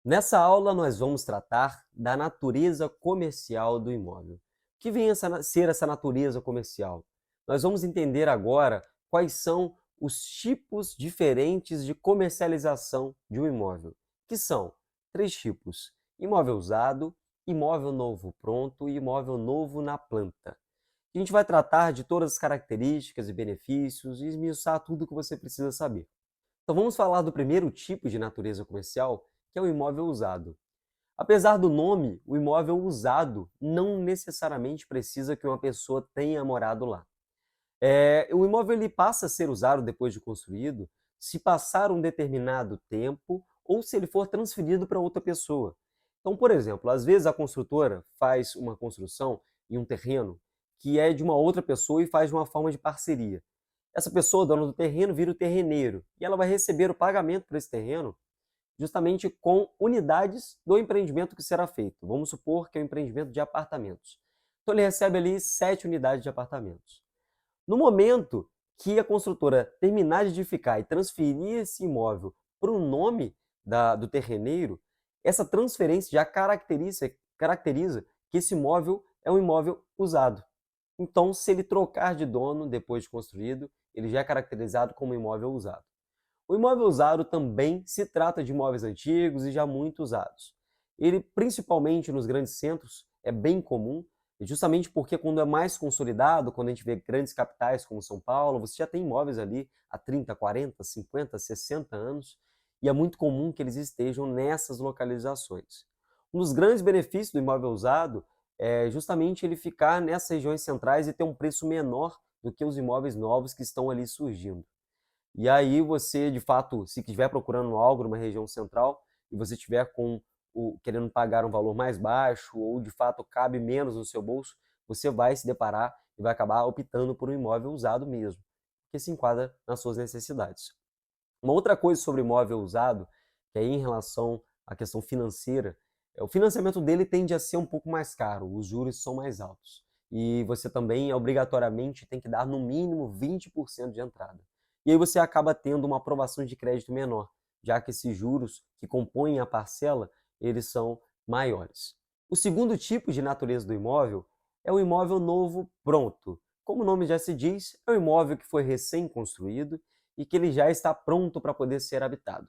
Nessa aula, nós vamos tratar da natureza comercial do imóvel. O que vem ser essa natureza comercial? Nós vamos entender agora quais são os tipos diferentes de comercialização de um imóvel, que são três tipos: imóvel usado, imóvel novo pronto e imóvel novo na planta. A gente vai tratar de todas as características e benefícios e esmiuçar tudo o que você precisa saber. Então vamos falar do primeiro tipo de natureza comercial, que é o imóvel usado. Apesar do nome, o imóvel usado não necessariamente precisa que uma pessoa tenha morado lá. O imóvel ele passa a ser usado depois de construído se passar um determinado tempo ou se ele for transferido para outra pessoa. Então, por exemplo, às vezes a construtora faz uma construção em um terreno que é de uma outra pessoa e faz de uma forma de parceria. Essa pessoa, dona do terreno, vira o terreneiro e ela vai receber o pagamento por esse terreno justamente com unidades do empreendimento que será feito. Vamos supor que é um empreendimento de apartamentos. Então ele recebe ali 7 unidades de apartamentos. No momento que a construtora terminar de edificar e transferir esse imóvel para o nome do terreneiro, essa transferência já caracteriza que esse imóvel é um imóvel usado. Então, se ele trocar de dono depois de construído, ele já é caracterizado como imóvel usado. O imóvel usado também se trata de imóveis antigos e já muito usados. Ele, principalmente nos grandes centros, é bem comum, justamente porque quando é mais consolidado, quando a gente vê grandes capitais como São Paulo, você já tem imóveis ali há 30, 40, 50, 60 anos, e é muito comum que eles estejam nessas localizações. Um dos grandes benefícios do imóvel usado é justamente ele ficar nessas regiões centrais e ter um preço menor do que os imóveis novos que estão ali surgindo. E aí você, de fato, se estiver procurando algo numa região central e você estiver querendo pagar um valor mais baixo ou de fato cabe menos no seu bolso, você vai se deparar e vai acabar optando por um imóvel usado mesmo, que se enquadra nas suas necessidades. Uma outra coisa sobre imóvel usado, que aí em relação à questão financeira, o financiamento dele tende a ser um pouco mais caro, os juros são mais altos. E você também obrigatoriamente tem que dar no mínimo 20% de entrada. E aí você acaba tendo uma aprovação de crédito menor, já que esses juros que compõem a parcela, eles são maiores. O segundo tipo de natureza do imóvel é o imóvel novo pronto. Como o nome já se diz, é um imóvel que foi recém-construído e que ele já está pronto para poder ser habitado.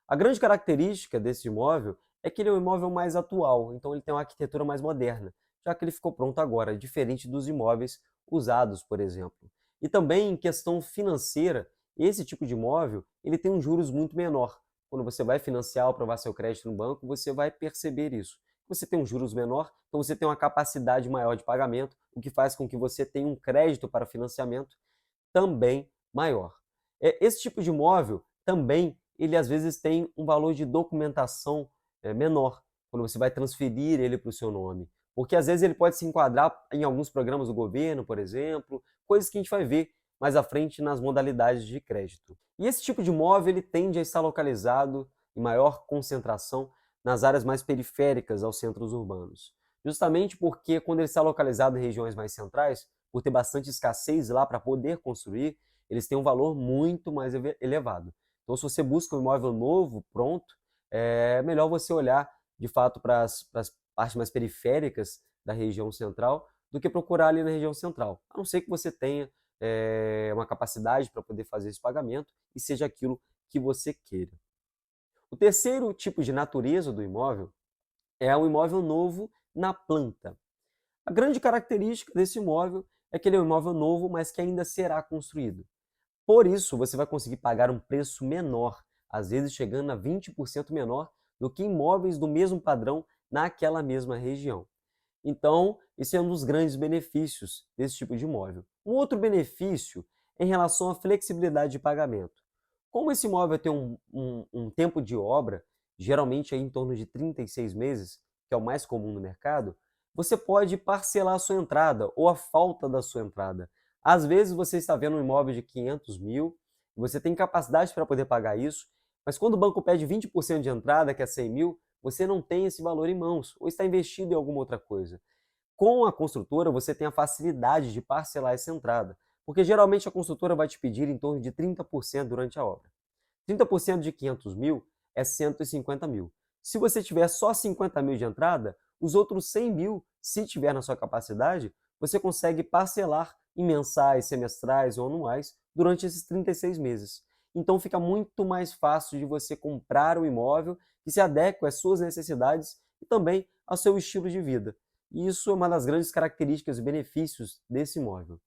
A grande característica desse imóvel é que ele é um imóvel mais atual, então ele tem uma arquitetura mais moderna, já que ele ficou pronto agora, diferente dos imóveis usados, por exemplo. E também em questão financeira, esse tipo de imóvel ele tem um juros muito menor. Quando você vai financiar ou aprovar seu crédito no banco, você vai perceber isso. Você tem um juros menor, então você tem uma capacidade maior de pagamento, o que faz com que você tenha um crédito para financiamento também maior. Esse tipo de imóvel também, ele às vezes tem um valor de documentação menor, quando você vai transferir ele para o seu nome. Porque às vezes ele pode se enquadrar em alguns programas do governo, por exemplo, coisas que a gente vai ver mais à frente nas modalidades de crédito. E esse tipo de imóvel ele tende a estar localizado em maior concentração nas áreas mais periféricas aos centros urbanos. Justamente porque quando ele está localizado em regiões mais centrais, por ter bastante escassez lá para poder construir, eles têm um valor muito mais elevado. Então, se você busca um imóvel novo, pronto, é melhor você olhar de fato para as partes mais periféricas da região central do que procurar ali na região central. A não ser que você tenha uma capacidade para poder fazer esse pagamento e seja aquilo que você queira. O terceiro tipo de natureza do imóvel é o imóvel novo na planta. A grande característica desse imóvel é que ele é um imóvel novo, mas que ainda será construído. Por isso, você vai conseguir pagar um preço menor, às vezes chegando a 20% menor do que imóveis do mesmo padrão naquela mesma região. Então, esse é um dos grandes benefícios desse tipo de imóvel. Um outro benefício é em relação à flexibilidade de pagamento. Como esse imóvel tem um tempo de obra, geralmente aí em torno de 36 meses, que é o mais comum no mercado, você pode parcelar a sua entrada ou a falta da sua entrada. Às vezes você está vendo um imóvel de 500 mil, você tem capacidade para poder pagar isso, mas quando o banco pede 20% de entrada, que é 100 mil, você não tem esse valor em mãos ou está investido em alguma outra coisa. Com a construtora, você tem a facilidade de parcelar essa entrada, porque geralmente a construtora vai te pedir em torno de 30% durante a obra. 30% de 500 mil é 150 mil. Se você tiver só 50 mil de entrada, os outros 100 mil, se tiver na sua capacidade, você consegue parcelar em mensais, semestrais ou anuais durante esses 36 meses. Então fica muito mais fácil de você comprar o imóvel que se adequa às suas necessidades e também ao seu estilo de vida. E isso é uma das grandes características e benefícios desse imóvel.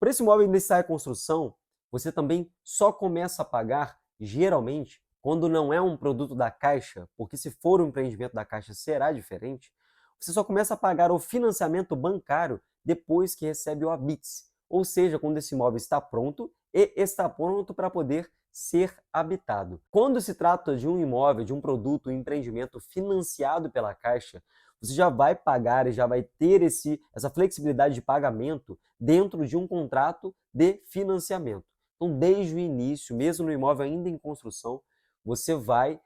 Por esse imóvel iniciar a construção, você também só começa a pagar, geralmente, quando não é um produto da Caixa, porque se for um empreendimento da Caixa será diferente, você só começa a pagar o financiamento bancário depois que recebe o habite, ou seja, quando esse imóvel está pronto e está pronto para poder ser habitado. Quando se trata de um imóvel, de um produto, um empreendimento financiado pela Caixa, você já vai pagar e já vai ter essa flexibilidade de pagamento dentro de um contrato de financiamento. Então, desde o início, mesmo no imóvel ainda em construção, você vai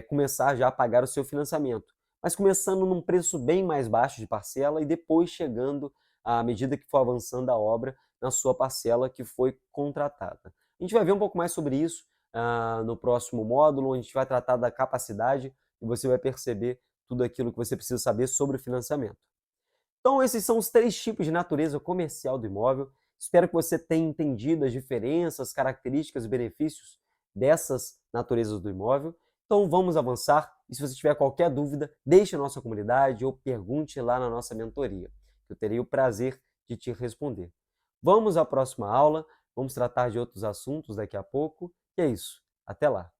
começar já a pagar o seu financiamento, mas começando num preço bem mais baixo de parcela e depois chegando, à medida que for avançando a obra, na sua parcela que foi contratada. A gente vai ver um pouco mais sobre isso no próximo módulo, onde a gente vai tratar da capacidade e você vai perceber tudo aquilo que você precisa saber sobre o financiamento. Então, esses são os 3 tipos de natureza comercial do imóvel. Espero que você tenha entendido as diferenças, características e benefícios dessas naturezas do imóvel. Então, vamos avançar. E se você tiver qualquer dúvida, deixe na nossa comunidade ou pergunte lá na nossa mentoria. Eu terei o prazer de te responder. Vamos à próxima aula. Vamos tratar de outros assuntos daqui a pouco. E é isso. Até lá!